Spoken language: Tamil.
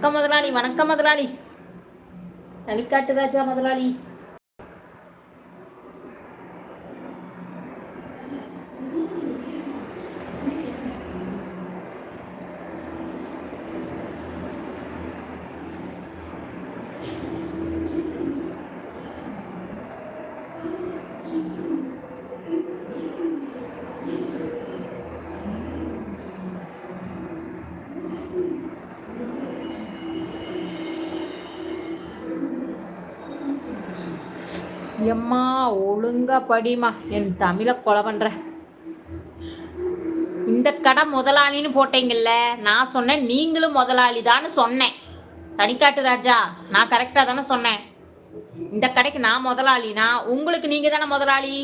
வணக்கம் முதலாளி, வணக்கம் முதலாளி. தனிக்காட்டு ராஜா முதலாளி. எம்மா ஒழுங்கா படிமா, என் தமிழை கொலை பண்ற. இந்த கடை முதலாளின்னு போட்டீங்கல்ல, நான் சொன்னேன் நீங்களும் முதலாளி தான்னு சொன்னேன். தனிக்காட்டு ராஜா, நான் கரெக்டா தானே சொன்னேன். இந்த கடைக்கு நான் முதலாளினா உங்களுக்கு நீங்க தானே முதலாளி.